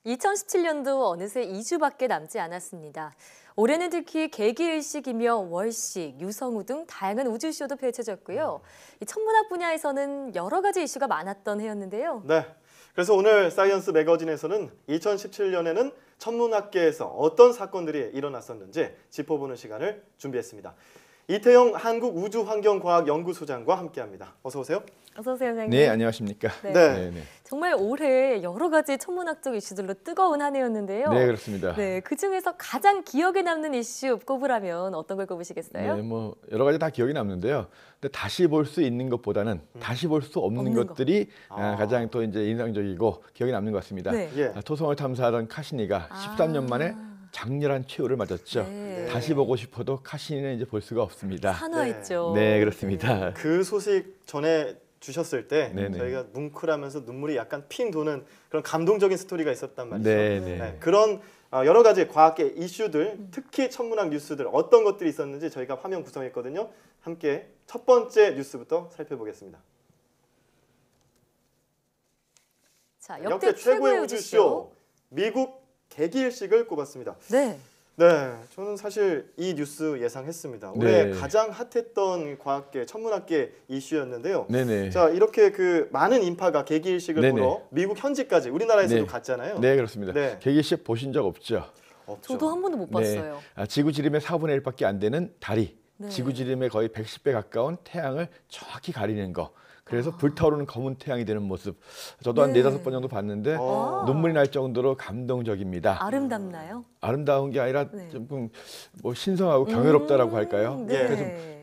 2017년도 어느새 2주밖에 남지 않았습니다. 올해는 특히 개기일식이며 월식, 유성우 등 다양한 우주쇼도 펼쳐졌고요. 이 천문학 분야에서는 여러 가지 이슈가 많았던 해였는데요. 네, 그래서 오늘 사이언스 매거진에서는 2017년에는 천문학계에서 어떤 사건들이 일어났었는지 짚어보는 시간을 준비했습니다. 이태영 한국우주환경과학연구소장과 함께합니다. 어서 오세요. 어서 오세요, 선생님. 네, 안녕하십니까. 네. 정말 올해 여러 가지 천문학적 이슈들로 뜨거운 한 해였는데요. 네, 그렇습니다. 네, 그중에서 가장 기억에 남는 이슈 꼽으라면 어떤 걸 꼽으시겠어요? 네, 뭐 여러 가지 다 기억이 남는데요. 근데 다시 볼 수 있는 것보다는 다시 볼 수 없는 것들이 가장 또 이제 인상적이고 기억에 남는 것 같습니다. 네. 토성을 탐사하던 카시니가 13년 만에 장렬한 최후를 맞았죠. 네. 다시 보고 싶어도 카시니는 이제 볼 수가 없습니다. 산화했죠. 네, 그렇습니다. 그 소식 전에 주셨을 때 네네. 저희가 뭉클하면서 눈물이 약간 핑 도는 그런 감동적인 스토리가 있었단 말이죠. 네. 그런 여러 가지 과학계 이슈들, 특히 천문학 뉴스들 어떤 것들이 있었는지 저희가 화면 구성했거든요. 함께 첫 번째 뉴스부터 살펴보겠습니다. 자, 역대 최고의 우주쇼 미국 개기일식을 꼽았습니다. 네. 네, 저는 사실 이 뉴스 예상했습니다. 올해 네. 가장 핫했던 과학계, 천문학계 이슈였는데요. 네네. 자, 이렇게 그 많은 인파가 개기일식을 네네. 보러 미국 현지까지 우리나라에서도 네. 갔잖아요. 네, 그렇습니다. 네. 개기식 보신 적 없죠? 없죠. 저도 한 번도 못 봤어요. 지구 지름의 4분의 1밖에 안 되는 달이 네. 지구 지름의 거의 110배 가까운 태양을 정확히 가리는 거. 그래서 불타오르는 검은 태양이 되는 모습. 저도 한 네. 4-5번 정도 봤는데 눈물이 날 정도로 감동적입니다. 아름답나요? 아름다운 게 아니라 네. 조금 뭐 신성하고 경이롭다라고 할까요? 네. 그래서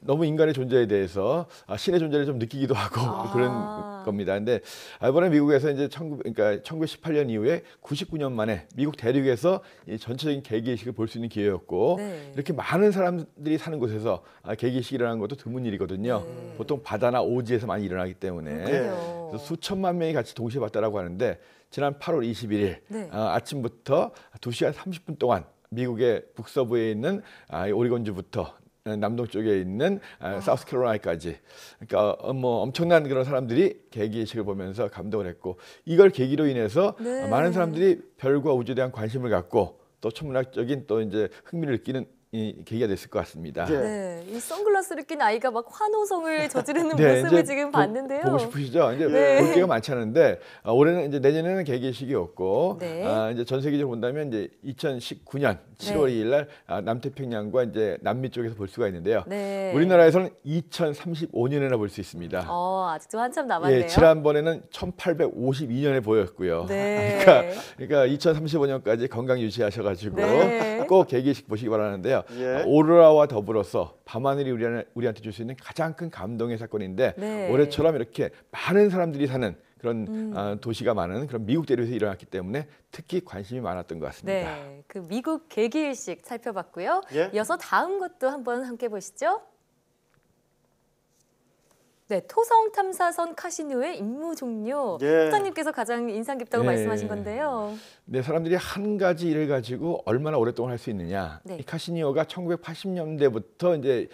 너무 인간의 존재에 대해서 신의 존재를 좀 느끼기도 하고 그런 겁니다. 근데 이번에 미국에서 이제 1918년 이후에 99년 만에 미국 대륙에서 이 전체적인 개기식을 볼 수 있는 기회였고 이렇게 많은 사람들이 사는 곳에서 개기식이라는 것도 드문 일이거든요. 보통 바다나 오지에서 많이 일어나기 때문에 그래서 수천만 명이 같이 동시에 봤다라고 하는데 지난 8월 21일 아침부터 2시간 30분 동안 미국의 북서부에 있는 오리곤주부터 남동쪽에 있는 사우스캐롤라이나까지 그러니까 뭐 엄청난 그런 사람들이 개기식을 보면서 감동을 했고 이걸 계기로 인해서 많은 사람들이 별과 우주에 대한 관심을 갖고 또 천문학적인 또 이제 흥미를 느끼는 이 계기가 됐을 것 같습니다. 네, 이 선글라스를 낀 아이가 막 환호성을 저지르는 네, 모습을 지금 봤는데요. 보고 싶으시죠? 이제 볼 기회가 많지 않은데 올해는 이제 내년에는 개기식이었고 이제 전 세계적으로 본다면 이제 2019년 7월 2일 날 남태평양과 이제 남미 쪽에서 볼 수가 있는데요. 우리나라에서는 2035년에나 볼 수 있습니다. 아직도 한참 남았네요. 예, 지난번에는 1852년에 보였고요. 그러니까 2035년까지 건강 유지하셔가지고 꼭 개기식 보시기 바라는데요. 오로라와 더불어서 밤하늘이 우리한테 줄 수 있는 가장 큰 감동의 사건인데 올해처럼 이렇게 많은 사람들이 사는 그런 도시가 많은 그런 미국 대륙에서 일어났기 때문에 특히 관심이 많았던 것 같습니다. 네, 그 미국 개기일식 살펴봤고요. 이어서 다음 것도 한번 함께 보시죠. 네, 토성 탐사선 카시니의 임무 종료. 소장님께서 가장 인상 깊다고 말씀하신 건데요. 네, 사람들이 한 가지 일을 가지고 얼마나 오랫동안 할 수 있느냐. 이 카시니어가 1980년대부터 이제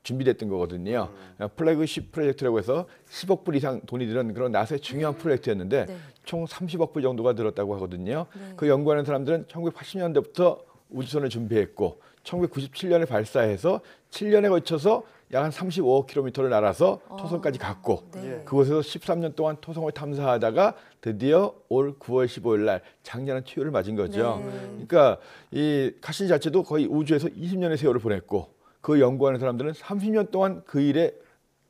준비됐던 거거든요. 플래그십 프로젝트라고 해서 10억 불 이상 돈이 드는 그런 나사의 중요한 프로젝트였는데 총 30억 불 정도가 들었다고 하거든요. 그 연구하는 사람들은 1980년대부터 우주선을 준비했고 1997년에 발사해서 7년에 걸쳐서 약 한 35km를 날아서 토성까지 갔고 그곳에서 13년 동안 토성을 탐사하다가 드디어 올 9월 15일 날 장렬한 최후를 맞은 거죠. 그러니까 이 카시니 자체도 거의 우주에서 20년의 세월을 보냈고 그 연구하는 사람들은 30년 동안 그 일에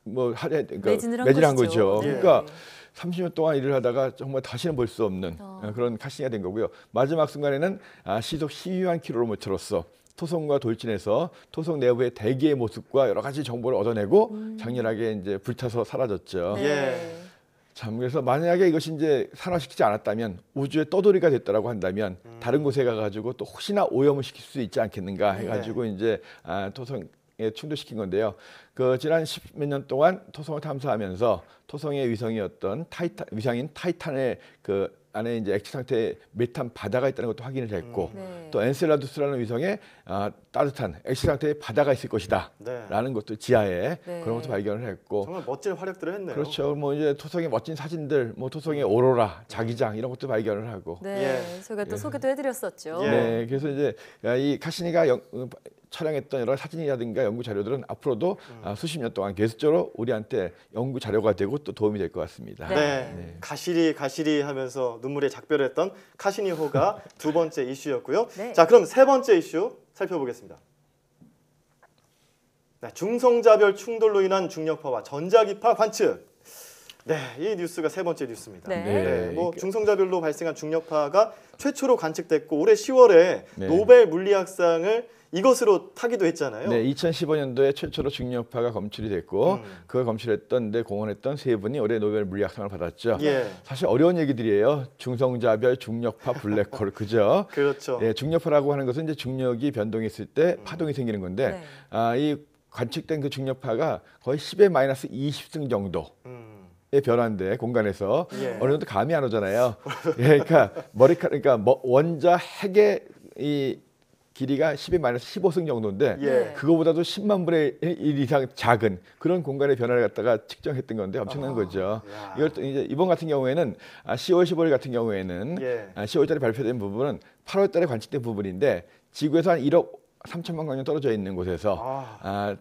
매진한 거죠. 그러니까 30년 동안 일을 하다가 정말 다시는 볼 수 없는 그런 카시니가 된 거고요. 마지막 순간에는 시속 12만 킬로미터로서 토성과 돌진해서 토성 내부의 대기의 모습과 여러 가지 정보를 얻어내고 장렬하게 이제 불타서 사라졌죠. 참 그래서 만약에 이것이 이제 산화시키지 않았다면 우주의 떠돌이가 됐다라고 한다면 다른 곳에 가가지고 또 혹시나 오염을 시킬 수 있지 않겠는가 해가지고 이제 토성에 충돌시킨 건데요. 그 지난 10몇 년 동안 토성을 탐사하면서 토성의 위성이었던 위성인 타이탄의 그 안에 이제 액체 상태에 메탄 바다가 있다는 것도 확인을 했고 네. 또 엔셀라두스라는 위성에 따뜻한 액체 상태에 바다가 있을 것이다. 네. 라는 것도 지하에 네. 그런 것도 발견을 했고 정말 멋진 활약들을 했네요. 그렇죠. 뭐 이제 토성의 멋진 사진들, 뭐 토성의 오로라, 자기장 이런 것도 발견을 하고. 네, 저희가 또 소개도 해드렸었죠. 예. 네, 그래서 이제 이 카시니가 촬영했던 여러 사진이라든가 연구 자료들은 앞으로도 수십 년 동안 계속적으로 우리한테 연구 자료가 되고 또 도움이 될 것 같습니다. 네. 네. 가시리 하면서 눈물에 작별했던 카시니호가 두 번째 이슈였고요. 네. 자, 그럼 세 번째 이슈 살펴보겠습니다. 네, 중성자별 충돌로 인한 중력파와 전자기파 관측. 네, 이 뉴스가 세 번째 뉴스입니다. 네. 네, 뭐 중성자별로 발생한 중력파가 최초로 관측됐고 올해 10월에 네. 노벨 물리학상을 이것으로 타기도 했잖아요. 네, 2015년도에 최초로 중력파가 검출이 됐고 그걸 검출했던 데 공헌했던 세 분이 올해 노벨 물리학상을 받았죠. 예. 사실 어려운 얘기들이에요. 중성자별, 중력파, 블랙홀, 그죠? 그렇죠. 예, 중력파라고 하는 것은 이제 중력이 변동했을 때 파동이 생기는 건데 네. 이 관측된 그 중력파가 거의 10의 마이너스 20승 정도. 의 변화인데 공간에서 예. 어느 정도 감이 안 오잖아요. 예, 그러니까 그러니까 원자 핵의 이 길이가 10의 마이너스 15승 정도인데 예. 그거보다도 10만 분의 1 이상 작은 그런 공간의 변화를 갖다가 측정했던 건데 엄청난 거죠. 야. 이걸 또 이제 이번 같은 경우에는 10월 15일 같은 경우에는 예. 10월달에 발표된 부분은 8월달에 관측된 부분인데 지구에서 한 1억 3천만 광년 떨어져 있는 곳에서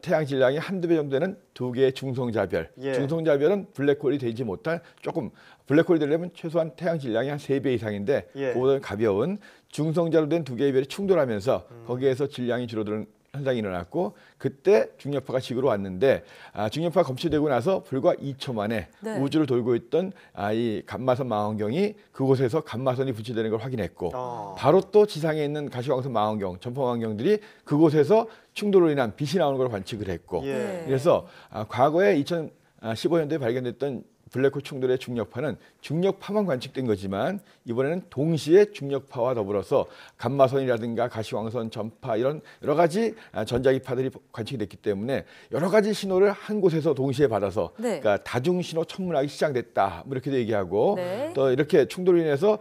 태양 질량이 한두 배 정도 되는 두 개의 중성자별. 예. 중성자별은 블랙홀이 되지 못할 조금 블랙홀이 되려면 최소한 태양 질량이 한 3배 이상인데 예. 그보다 가벼운 중성자로 된 두 개의 별이 충돌하면서 거기에서 질량이 줄어드는 현상이 일어났고 그때 중력파가 지구로 왔는데 중력파가 검출되고 나서 불과 2초 만에 네. 우주를 돌고 있던 이 감마선 망원경이 그곳에서 감마선이 분출되는 걸 확인했고 바로 또 지상에 있는 가시광선 망원경, 전파 망원경들이 그곳에서 충돌로 인한 빛이 나오는 걸 관측을 했고 예. 그래서 과거에 2015년도에 발견됐던 블랙홀 충돌의 중력파는 중력파만 관측된 거지만 이번에는 동시에 중력파와 더불어서 감마선이라든가 가시광선, 전파 이런 여러 가지 전자기파들이 관측이 됐기 때문에 여러 가지 신호를 한 곳에서 동시에 받아서 네. 그러니까 다중신호 천문학이 시작됐다 뭐 이렇게도 얘기하고 네. 또 이렇게 충돌로 인해서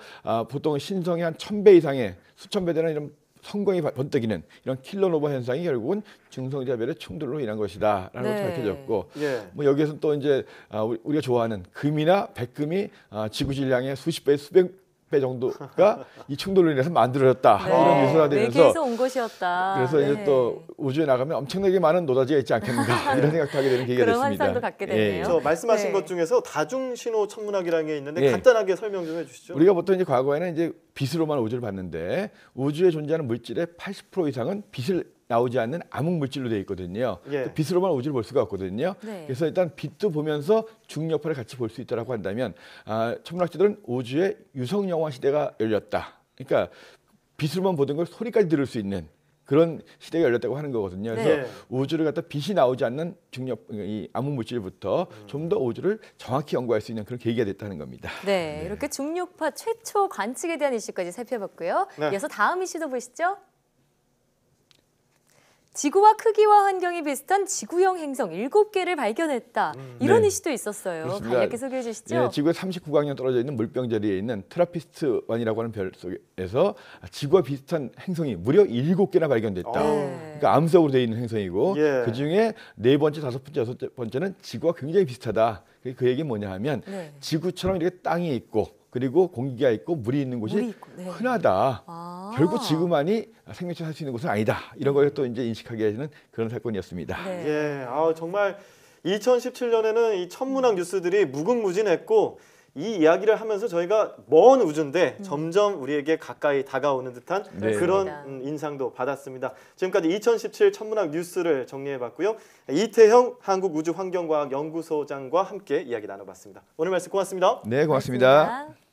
보통 신성의 한 1000배 이상의 수천 배 되는 이런 성공이 번뜩이는 이런 킬러노바 현상이 결국은 중성자별의 충돌로 인한 것이다라는 것도 네. 밝혀졌고 예. 뭐 여기에서 또 이제 우리가 좋아하는 금이나 백금이 지구 질량의 수십 배, 수백 배 정도가 이 충돌로 인해서 만들어졌다 이런 뉴스가 되면서 외계에서 온 것이었다. 그래서 이제 또 우주에 나가면 엄청나게 많은 노다지가 있지 않겠는가 이런 생각도 하게 되는 계기가 그런 됐습니다. 환상도 갖게 되네요. 저 말씀하신 네. 것 중에서 다중신호 천문학이라는 게 있는데 예. 간단하게 설명 좀 해주시죠. 우리가 보통 이제 과거에는 이제 빛으로만 우주를 봤는데 우주에 존재하는 물질의 80% 이상은 빛을 나오지 않는 암흑 물질로 되어 있거든요. 예. 빛으로만 우주를 볼 수가 없거든요. 네. 그래서 일단 빛도 보면서 중력파를 같이 볼 수 있다라고 한다면 천문학자들은 우주의 유성 영화 시대가 열렸다. 그러니까 빛으로만 보던 걸 소리까지 들을 수 있는 그런 시대가 열렸다고 하는 거거든요. 그래서 네. 우주를 갖다 빛이 나오지 않는 이 암흑 물질부터 좀 더 우주를 정확히 연구할 수 있는 그런 계기가 됐다는 겁니다. 네, 이렇게 중력파 최초 관측에 대한 이슈까지 살펴봤고요. 네. 이어서 다음 이슈도 보시죠. 지구와 크기와 환경이 비슷한 지구형 행성 7개를 발견했다. 이런 네. 이슈도 있었어요. 그렇습니다. 간략히 소개해 주시죠. 예, 지구에 39광년 떨어져 있는 물병자리에 있는 트라피스트 1이라고 하는 별 속에서 지구와 비슷한 행성이 무려 7개나 발견됐다. 네. 그러니까 암석으로 되어 있는 행성이고 예. 그중에 네 번째, 다섯 번째, 여섯 번째는 지구와 굉장히 비슷하다. 그 얘기는 뭐냐 하면 네. 지구처럼 이렇게 땅이 있고 그리고 공기가 있고 물이 있는 곳이 물이 있고, 네. 흔하다. 아. 결국 지구만이 생명체 살 수 있는 곳은 아니다. 이런 걸 또 이제 인식하게 하는 그런 사건이었습니다. 네. 예, 정말 2017년에는 이 천문학 뉴스들이 무궁무진했고 이 이야기를 하면서 저희가 먼 우주인데 점점 우리에게 가까이 다가오는 듯한 네. 그런 인상도 받았습니다. 지금까지 2017 천문학 뉴스를 정리해봤고요. 이태형 한국우주환경과학연구소장과 함께 이야기 나눠봤습니다. 오늘 말씀 고맙습니다. 네, 고맙습니다. 고맙습니다.